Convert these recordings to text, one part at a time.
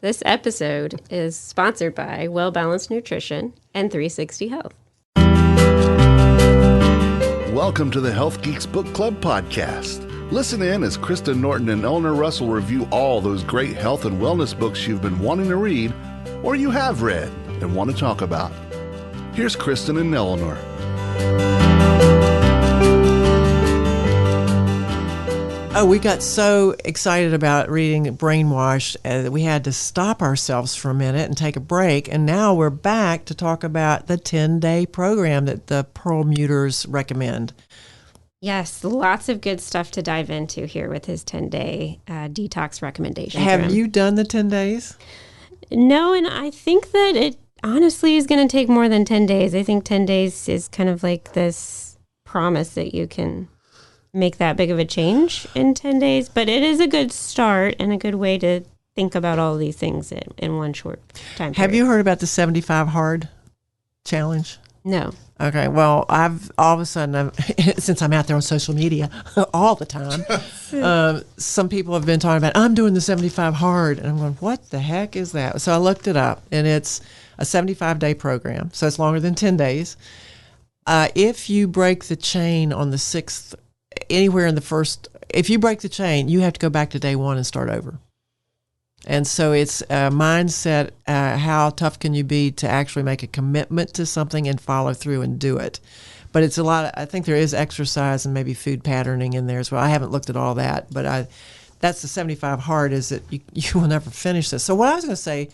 This episode is sponsored by Well Balanced Nutrition and 360 Health. Welcome to the Health Geeks Book Club podcast. Listen in as Kristen Norton and Eleanor Russell review all those great health and wellness books you've been wanting to read or you have read and want to talk about. Here's Kristen and Eleanor. Oh, we got so excited about reading Brainwashed that we had to stop ourselves for a minute and take a break. And now we're back to talk about the 10-day program that the Perlmutters recommend. Yes, lots of good stuff to dive into here with his 10-day detox recommendation. Have you done the 10 days? No, and I think that it honestly is going to take more than 10 days. I think 10 days is kind of like this promise that you can make that big of a change in 10 days, but it is a good start and a good way to think about all of these things in one short time period. Have you heard about the 75 Hard challenge? No. Okay, well, I've all of a sudden, since I'm out there on social media all the time, some people have been talking about, I'm doing the 75 Hard, and I'm going, what the heck is that? So I looked it up, and it's a 75-day program, so it's longer than 10 days. If you break the chain on the 6th, anywhere in the first, if you break the chain, you have to go back to day one and start over. And so it's a mindset, how tough can you be to actually make a commitment to something and follow through and do it. But it's a lot of, I think there is exercise and maybe food patterning in there as well. I haven't looked at all that, but that's the 75 Hard, is that you will never finish this. So what I was going to say,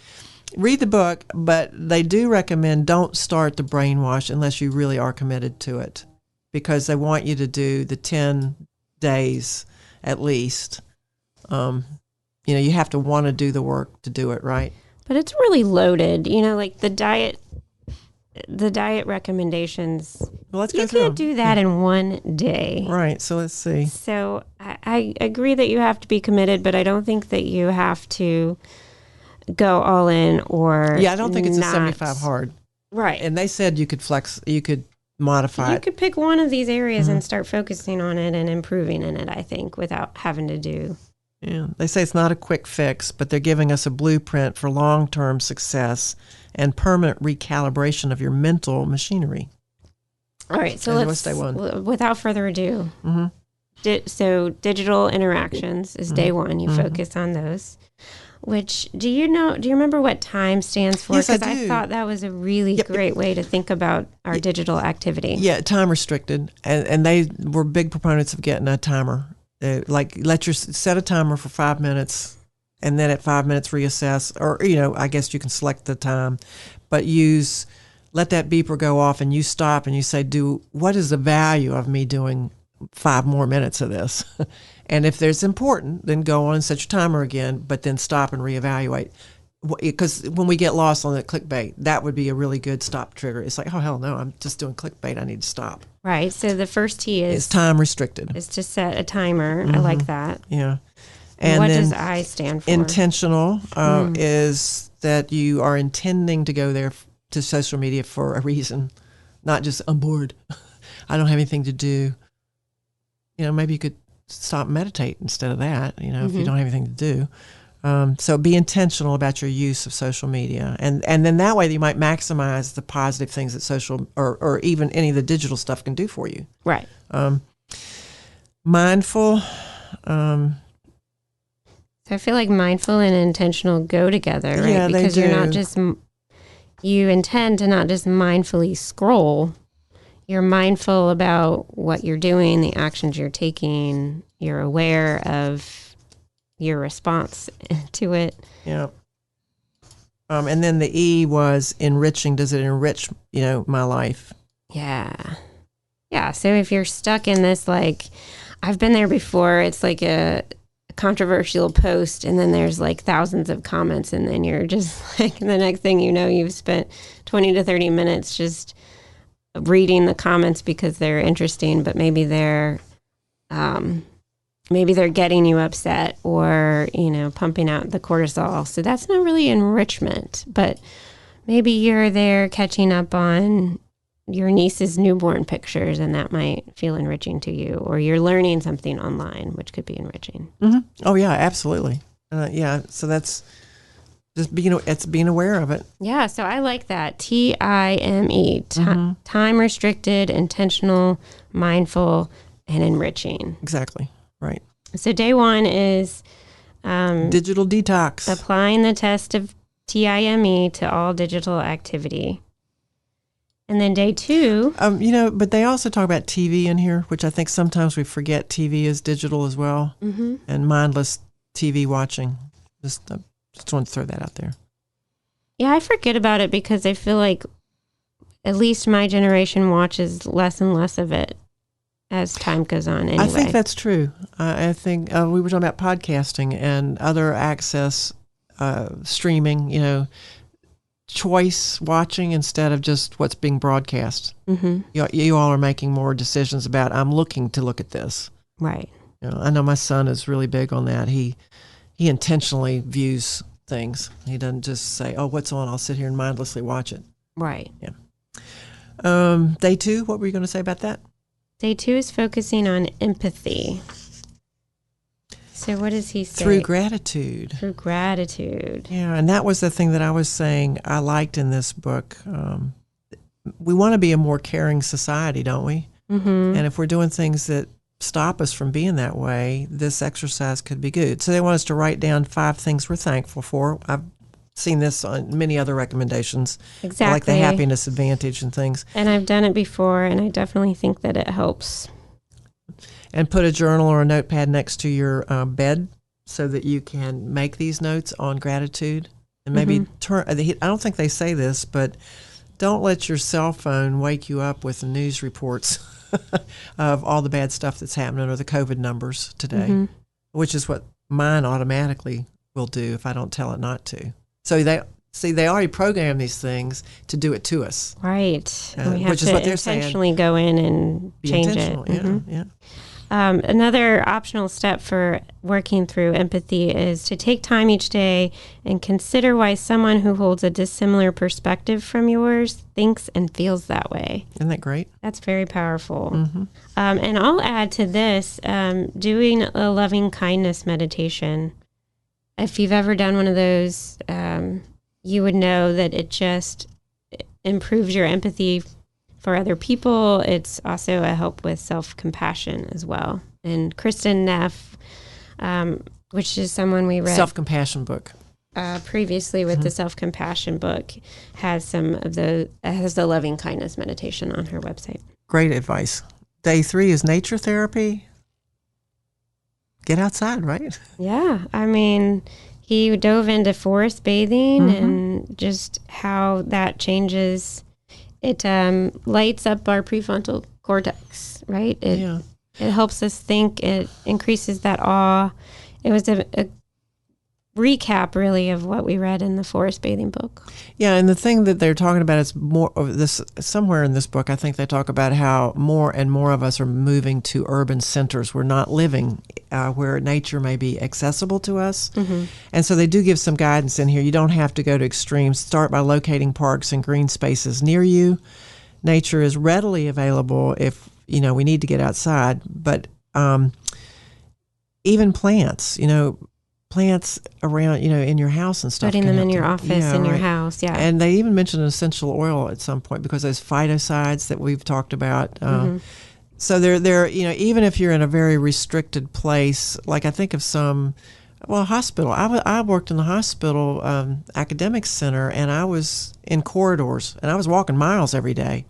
read the book, but they do recommend don't start the Brainwash unless you really are committed to it, because they want you to do the 10 days at least. You have to want to do the work to do it, right? But it's really loaded. Like the diet recommendations. Well, let's go you through can't do that in one day. Right, so let's see. So I agree that you have to be committed, but I don't think that you have to go all in or Yeah, I don't think it's not. a 75 Hard. Right. And they said you could modify it. You could pick one of these areas and start focusing on it and improving in it, I think, without having to do. Yeah, they say it's not a quick fix, but they're giving us a blueprint for long-term success and permanent recalibration of your mental machinery. All right, so let's day one. Without further ado, so digital interactions is day one. You focus on those. Which, do you remember what time stands for? Yes, I Because do. I thought that was a really great way to think about our digital activity. Yeah, time restricted, and they were big proponents of getting a timer. Set a timer for 5 minutes, and then at 5 minutes reassess, or I guess you can select the time, but let that beeper go off, and you stop and you say, what is the value of me doing 5 more minutes of this? And if there's important, then go on and set your timer again, but then stop and reevaluate. Because when we get lost on the clickbait, that would be a really good stop trigger. It's like, oh, hell no, I'm just doing clickbait. I need to stop. Right. So the first T is... It's time restricted. Is to set a timer. I like that. Yeah. And what does I stand for? Intentional is that you are intending to go there to social media for a reason, not just, I'm bored. I don't have anything to do. Maybe you could stop and meditate instead of that, if you don't have anything to do. So be intentional about your use of social media. And then that way you might maximize the positive things that social or even any of the digital stuff can do for you. Right. Mindful. So I feel like mindful and intentional go together, right? Yeah, because they do. you're not just, you intend to not just mindfully scroll. You're mindful about what you're doing, the actions you're taking. You're aware of your response to it. Yeah. And then the E was enriching. Does it enrich, my life? Yeah. Yeah. So if you're stuck in this, I've been there before, it's like a controversial post and then there's thousands of comments and then you're just the next thing you know, you've spent 20 to 30 minutes just reading the comments because they're interesting, but maybe they're getting you upset or, pumping out the cortisol. So that's not really enrichment, but maybe you're there catching up on your niece's newborn pictures and that might feel enriching to you, or you're learning something online, which could be enriching. Mm-hmm. Oh yeah, absolutely. So that's Just being aware of it. Yeah, so I like that. TIME, time restricted, intentional, mindful, and enriching. Exactly. Right. So day 1 is digital detox. Applying the test of TIME to all digital activity. And then day 2. But they also talk about TV in here, which I think sometimes we forget TV is digital as well, and mindless TV watching. Just want to throw that out there. Yeah, I forget about it because I feel like at least my generation watches less and less of it as time goes on anyway. I think that's true. I think we were talking about podcasting and other access, streaming, choice watching instead of just what's being broadcast. You all are making more decisions about, I'm looking to look at this. Right. I know my son is really big on that. He intentionally views things. He doesn't just say, oh, what's on? I'll sit here and mindlessly watch it. Right. Yeah. Day 2, what were you going to say about that? Day 2 is focusing on empathy. So what does he say? Through gratitude. Through gratitude. Yeah, and that was the thing that I was saying I liked in this book. We want to be a more caring society, don't we? And if we're doing things that stop us from being that way, this exercise could be good. So they want us to write down 5 things we're thankful for. I've seen this on many other recommendations. Exactly. Like the happiness advantage and things. And I've done it before, and I definitely think that it helps. And put a journal or a notepad next to your bed so that you can make these notes on gratitude. And maybe I don't think they say this, but don't let your cell phone wake you up with the news reports of all the bad stuff that's happening or the COVID numbers today, which is what mine automatically will do if I don't tell it not to. So they already program these things to do it to us. Right. We have which is what they're saying. Intentionally go in and change it. Yeah. Another optional step for working through empathy is to take time each day and consider why someone who holds a dissimilar perspective from yours thinks and feels that way. Isn't that great? That's very powerful. And I'll add to this, doing a loving kindness meditation. If you've ever done one of those, you would know that it just improves your empathy for other people. It's also a help with self-compassion as well. And Kristen Neff, which is someone we read self-compassion book previously with the self-compassion book, has the loving kindness meditation on her website. Great advice. Day 3 is nature therapy. Get outside, right? Yeah. I mean, he dove into forest bathing and just how that changes. It lights up our prefrontal cortex, right? It helps us think. It increases that awe. It was a recap, really, of what we read in the forest bathing book. Yeah, and the thing that they're talking about is more of this. Somewhere in this book, I think they talk about how more and more of us are moving to urban centers. We're not living where nature may be accessible to us. And so they do give some guidance in here. You don't have to go to extremes. Start by locating parks and green spaces near you. Nature is readily available if, we need to get outside. But even plants, plants around, in your house and stuff. Putting them in your office, in your house, yeah. And they even mentioned essential oil at some point because those phytosides that we've talked about. So they're even if you're in a very restricted place, like I think of hospital. I worked in the hospital academic center, and I was in corridors, and I was walking miles every day,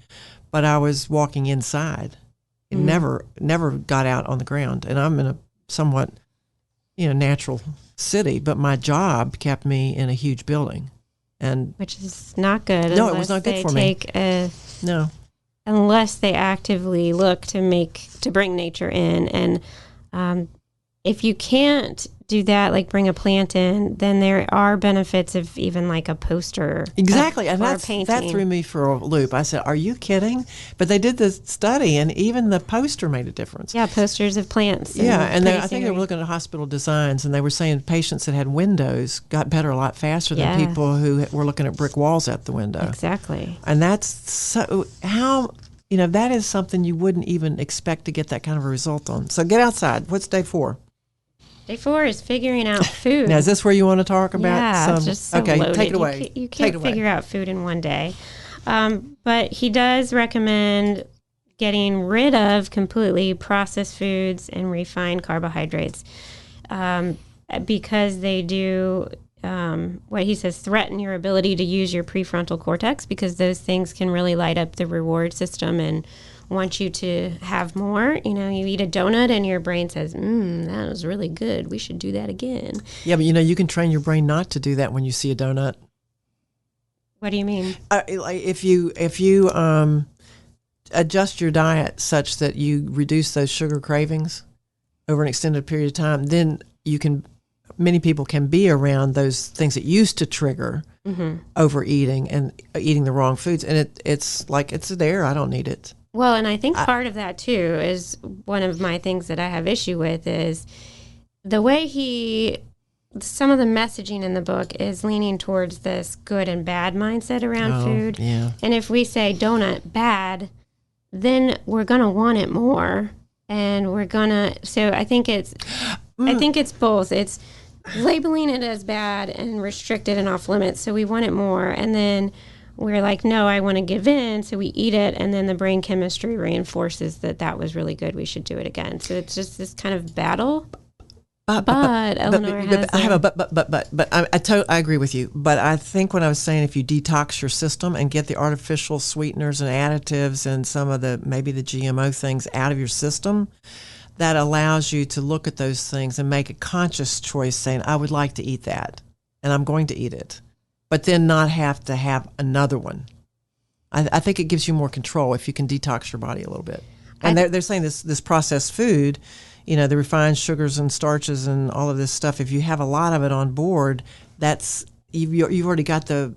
but I was walking inside. It never got out on the ground, and I'm in a somewhat natural city, but my job kept me in a huge building, and which is not good. No, it was not good for me. No, unless they actively look to bring nature in, and if you can't do that, like bring a plant in, then there are benefits of even like a poster. Exactly, and or that threw me for a loop. I said, "Are you kidding?" But they did the study, and even the poster made a difference. Yeah, posters of plants. And I think they were looking at hospital designs, and they were saying patients that had windows got better a lot faster than people who were looking at brick walls out the window. Exactly. And that's so how. That is something you wouldn't even expect to get that kind of a result on. So get outside. What's day 4? Day 4 is figuring out food. Now, is this where you want to talk about? Yeah, it's just so okay, loaded. take it away. You can't figure out food in one day. But he does recommend getting rid of completely processed foods and refined carbohydrates because they do, what he says, threaten your ability to use your prefrontal cortex, because those things can really light up the reward system and want you to have more. You know, you eat a donut and your brain says, that was really good. We should do that again. Yeah, but you can train your brain not to do that when you see a donut. What do you mean? If you adjust your diet such that you reduce those sugar cravings over an extended period of time, then many people can be around those things that used to trigger overeating and eating the wrong foods. And it's like, it's there. I don't need it. Well, and I think part of that, too, is one of my things that I have issue with is the way some of the messaging in the book is leaning towards this good and bad mindset around food. Yeah. And if we say donut bad, then we're going to want it more. And we're going to, so I think it's both. It's labeling it as bad and restricted and off limits. So we want it more. And then we're like, no, I want to give in. So we eat it. And then the brain chemistry reinforces that was really good. We should do it again. So it's just this kind of battle. But Eleanor has I have a but I agree with you. But I think when I was saying, if you detox your system and get the artificial sweeteners and additives and some of maybe the GMO things out of your system, that allows you to look at those things and make a conscious choice saying, I would like to eat that and I'm going to eat it, but then not have to have another one. I think it gives you more control if you can detox your body a little bit. And they're saying this processed food, the refined sugars and starches and all of this stuff, if you have a lot of it on board, that's you've already got the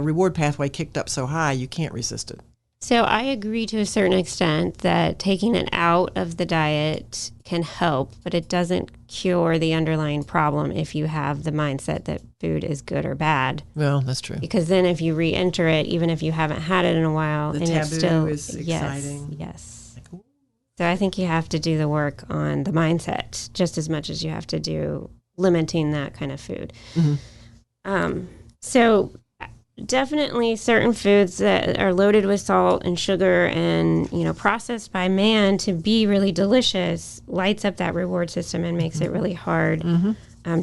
reward pathway kicked up so high you can't resist it. So I agree to a certain extent that taking it out of the diet can help, but it doesn't cure the underlying problem if you have the mindset that food is good or bad. Well, that's true. Because then if you re-enter it, even if you haven't had it in a while, the and taboo it's still is exciting. Yes. So I think you have to do the work on the mindset just as much as you have to do limiting that kind of food. Mm-hmm. So definitely certain foods that are loaded with salt and sugar and, processed by man to be really delicious lights up that reward system and makes it really hard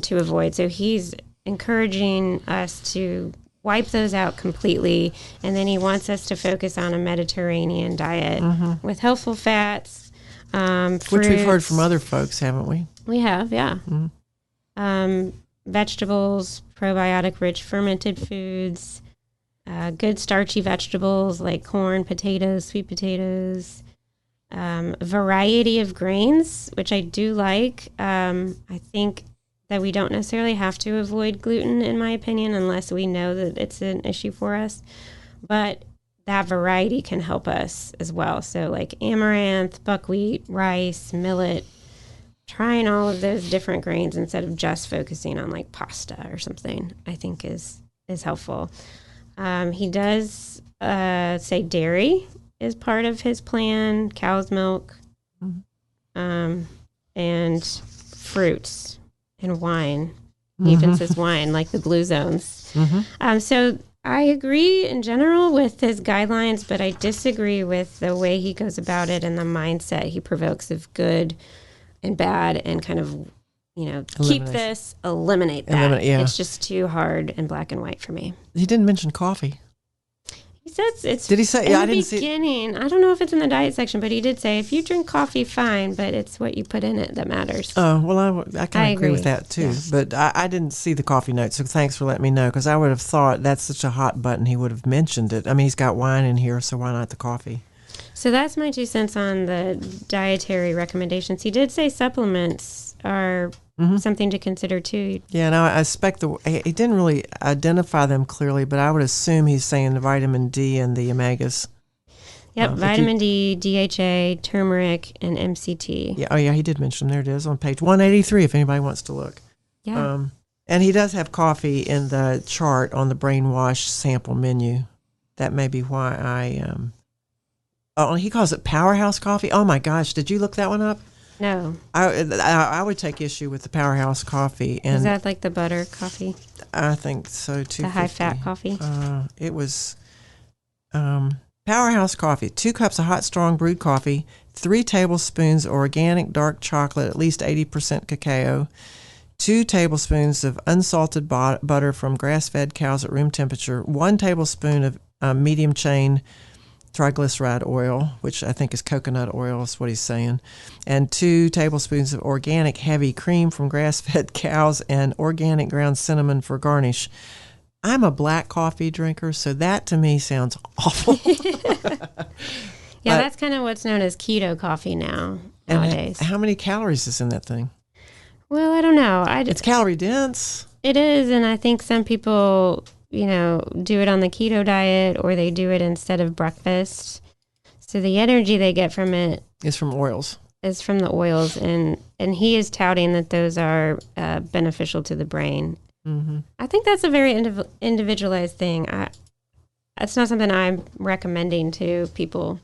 to avoid. So he's encouraging us to wipe those out completely. And then he wants us to focus on a Mediterranean diet with healthful fats, fruits. Which we've heard from other folks, haven't we? We have, yeah. Vegetables, probiotic-rich fermented foods, good starchy vegetables like corn, potatoes, sweet potatoes, variety of grains, which I do like. I think that we don't necessarily have to avoid gluten, in my opinion, unless we know that it's an issue for us. But that variety can help us as well. So like amaranth, buckwheat, rice, millet, trying all of those different grains instead of just focusing on like pasta or something, I think is helpful. He does say dairy is part of his plan, cow's milk, and fruits and wine. He even says wine, like the blue zones. So I agree in general with his guidelines, but I disagree with the way he goes about it and the mindset he provokes of good and bad and kind of, keep this, eliminate that. It's just too hard and black and white for me. He didn't mention coffee. He says it's did he say? in Yeah, the beginning. I don't know if it's in the diet section, but he did say if you drink coffee, fine, but it's what you put in it that matters. Oh, well, I kind of agree with that too. Yeah. But I didn't see the coffee note, so thanks for letting me know, because I would have thought that's such a hot button he would have mentioned it. I mean, he's got wine in here, so why not the coffee? So that's my 2 cents on the dietary recommendations. He did say supplements are something to consider too. Yeah, no, I expect he didn't really identify them clearly, but I would assume he's saying the vitamin D and the omegas. Yep, vitamin D, DHA, turmeric, and MCT. Yeah, he did mention them. There it is on page 183 if anybody wants to look. Yeah. And he does have coffee in the chart on the Brainwash sample menu. That may be why he calls it Powerhouse Coffee. Oh my gosh, did you look that one up? No. I would take issue with the Powerhouse coffee. And is that like the butter coffee? I think so too. The high-fat coffee? It was Powerhouse coffee. 2 cups of hot, strong brewed coffee, 3 tablespoons organic dark chocolate, at least 80% cacao, 2 tablespoons of unsalted butter from grass-fed cows at room temperature, 1 tablespoon of medium chain triglyceride oil, which I think is coconut oil, is what he's saying, and 2 tablespoons of organic heavy cream from grass-fed cows, and organic ground cinnamon for garnish. I'm a black coffee drinker, so that to me sounds awful. Yeah, that's kind of what's known as keto coffee nowadays. How many calories is in that thing? Well, I don't know. It's calorie dense. It is, and I think some people, do it on the keto diet, or they do it instead of breakfast. So the energy they get from it is from oils. Is from the oils, and he is touting that those are beneficial to the brain. Mm-hmm. I think that's a very individualized thing. That's not something I'm recommending to people.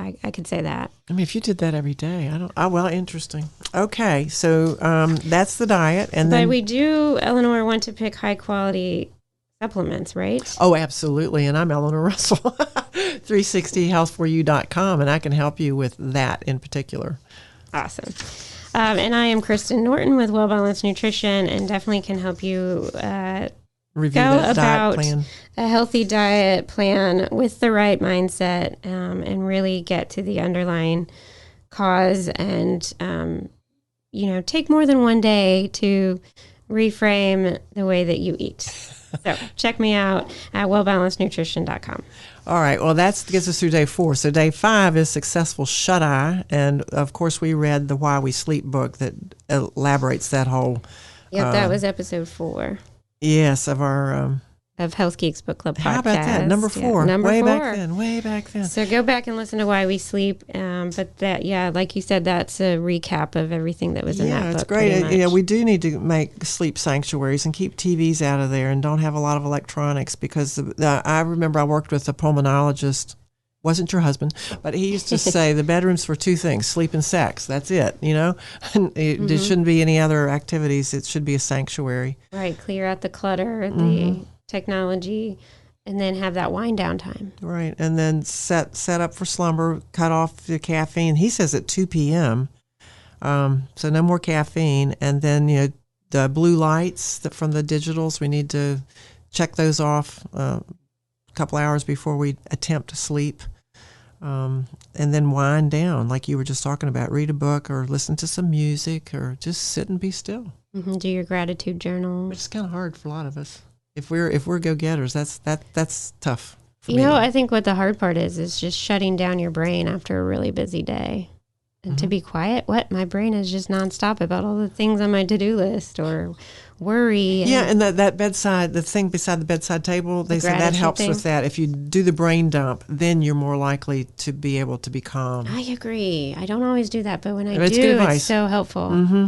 I could say that. I mean, if you did that every day, well, interesting. Okay, so that's the diet, but we do, Eleanor, want to pick high quality supplements, right? Oh, absolutely. And I'm Eleanor Russell, 360health4u.com, and I can help you with that in particular. Awesome. And I am Kristen Norton with Well Balanced Nutrition, and definitely can help you review go that about diet plan. A healthy diet plan with the right mindset, and really get to the underlying cause, and take more than one day to reframe the way that you eat. So check me out at wellbalancednutrition.com. All right. Well, that gets us through day 4. So day 5 is successful shut-eye. And, of course, we read the Why We Sleep book that elaborates that whole... Yep, that was episode 4. Yes, of our... of Health Geeks Book Club podcast. How about that? Number 4. Yeah, way 4. Way back then. So go back and listen to Why We Sleep. But that, like you said, that's a recap of everything that was in that book. Yeah, it's great. Yeah, we do need to make sleep sanctuaries and keep TVs out of there and don't have a lot of electronics, because I remember I worked with a pulmonologist. Wasn't your husband, but he used to say the bedroom's for 2 things: sleep and sex. That's it, And there shouldn't be any other activities. It should be a sanctuary. Right, clear out the clutter, the technology, and then have that wind down time. Right, and then set up for slumber, cut off the caffeine. He says at 2 p.m., so no more caffeine. And then, the blue lights from the digitals, we need to check those off a couple hours before we attempt to sleep. And then wind down, like you were just talking about. Read a book or listen to some music or just sit and be still. Mm-hmm. Do your gratitude journal. Which is kind of hard for a lot of us. If we're go-getters, that's tough for me. I think what the hard part is just shutting down your brain after a really busy day. And to be quiet, my brain is just nonstop about all the things on my to-do list or worry. And that bedside, the thing beside the bedside table, they say that helps with that. If you do the brain dump, then you're more likely to be able to be calm. I agree. I don't always do that, but when I do, it's so helpful. Mm-hmm.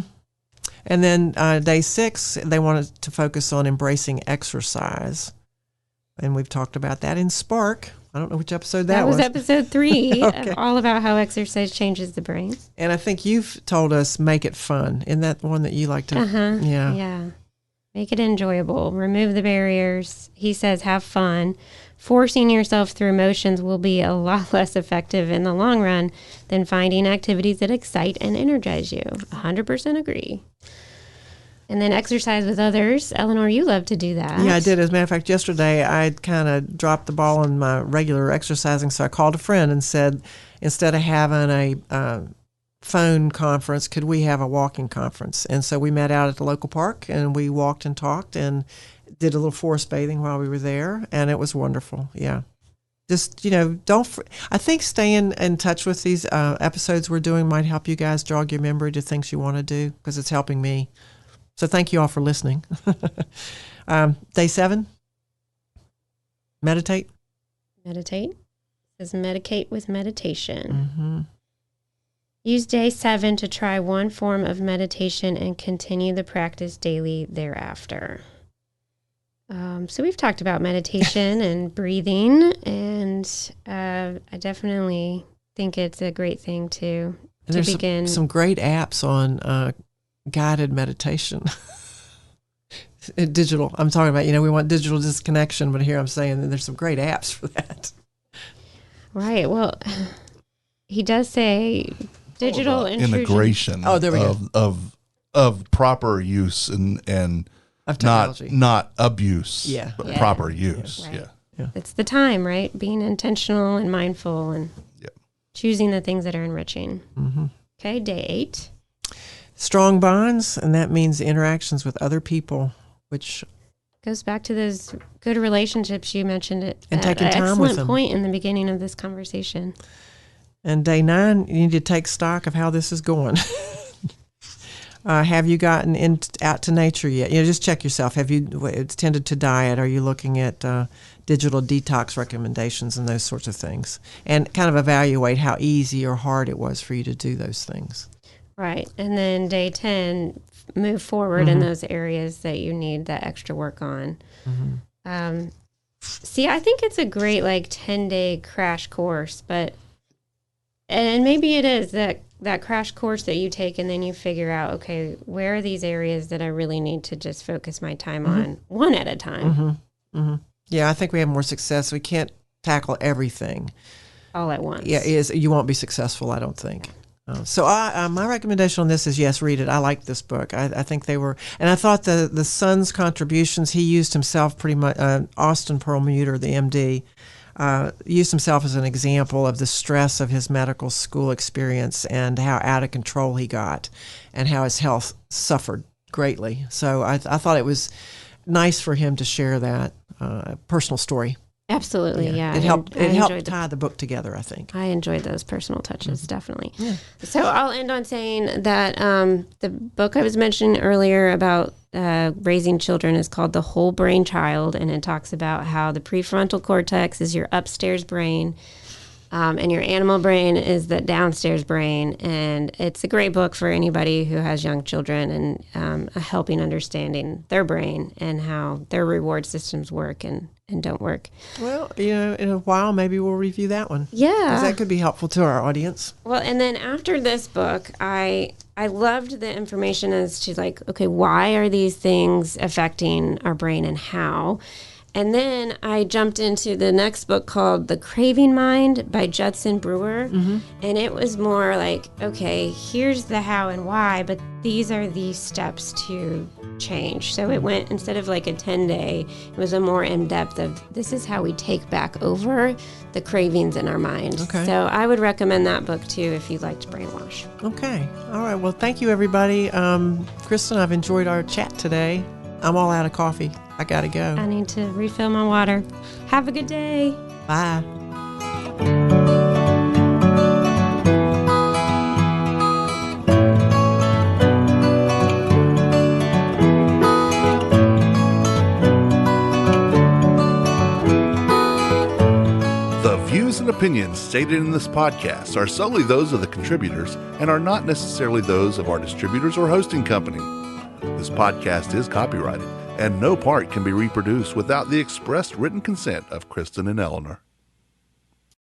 And then day 6, they wanted to focus on embracing exercise. And we've talked about that in Spark. I don't know which episode that was. That was episode 3, Okay. All about how exercise changes the brain. And I think you've told us make it fun. Isn't that one that you like to? Yeah. Make it enjoyable. Remove the barriers. He says have fun. Forcing yourself through motions will be a lot less effective in the long run than finding activities that excite and energize you. 100% agree. And then exercise with others. Eleanor, you love to do that. Yeah, I did. As a matter of fact, yesterday I kind of dropped the ball on my regular exercising, so I called a friend and said, instead of having a phone conference, could we have a walking conference? And so we met out at the local park, and we walked and talked and did a little forest bathing while we were there, and it was wonderful. Yeah. Just, I think staying in touch with these episodes we're doing might help you guys jog your memory to things you want to do, because it's helping me. So thank you all for listening. Day 7, meditate. Meditate. It says medicate with meditation. Mm-hmm. Use day 7 to try one form of meditation and continue the practice daily thereafter. So we've talked about meditation and breathing, and I definitely think it's a great thing to And to there's begin. some great apps on guided meditation. Digital. I'm talking about, we want digital disconnection, but here I'm saying that there's some great apps for that. Right. Well, he does say digital intrusion. integration there we go. Of proper use and Of technology. not abuse, Yeah. but Yeah. proper use. Right. Yeah. It's the time, right? Being intentional and mindful and choosing the things that are enriching. Mm-hmm. Okay, day 8. Strong bonds, and that means interactions with other people, which Goes back to those good relationships you mentioned. And taking time with excellent them. point in the beginning of this conversation. And day 9, you need to take stock of how this is going. Have you gotten out to nature yet? Just check yourself. Have you tended to diet? Are you looking at digital detox recommendations and those sorts of things? And kind of evaluate how easy or hard it was for you to do those things. Right. And then day 10, move forward in those areas that you need that extra work on. Mm-hmm. See, I think it's a great 10-day crash course, and maybe it is that crash course that you take and then you figure out, okay, where are these areas that I really need to just focus my time on one at a time. Mm-hmm. Mm-hmm. Yeah, I think we have more success. We can't tackle everything all at once. Yeah, you won't be successful, I don't think. So my recommendation on this is, yes, read it. I like this book. I think they were, and I thought the son's contributions, he used himself pretty much, Austin Perlmutter, the MD, used himself as an example of the stress of his medical school experience and how out of control he got and how his health suffered greatly. So I thought it was nice for him to share that personal story. Absolutely, yeah. It helped tie the book together, I think. I enjoyed those personal touches, definitely. Yeah. So I'll end on saying that the book I was mentioning earlier about raising children is called The Whole Brain Child, and it talks about how the prefrontal cortex is your upstairs brain, and your animal brain is the downstairs brain. And it's a great book for anybody who has young children and helping understanding their brain and how their reward systems work and don't work. Well, in a while, maybe we'll review that one. Yeah. 'Cause that could be helpful to our audience. Well, and then after this book, I loved the information as to okay, why are these things affecting our brain and how? And then I jumped into the next book called The Craving Mind by Judson Brewer. Mm-hmm. And it was more okay, here's the how and why, but these are the steps to change. So it went, instead of a 10-day, it was a more in-depth of this is how we take back over the cravings in our mind. Okay. So I would recommend that book too if you'd like to brainwash. Okay. All right. Well, thank you, everybody. Kristen, I've enjoyed our chat today. I'm all out of coffee. I got to go. I need to refill my water. Have a good day. Bye. The views and opinions stated in this podcast are solely those of the contributors and are not necessarily those of our distributors or hosting company. This podcast is copyrighted, and no part can be reproduced without the expressed written consent of Kristen and Eleanor.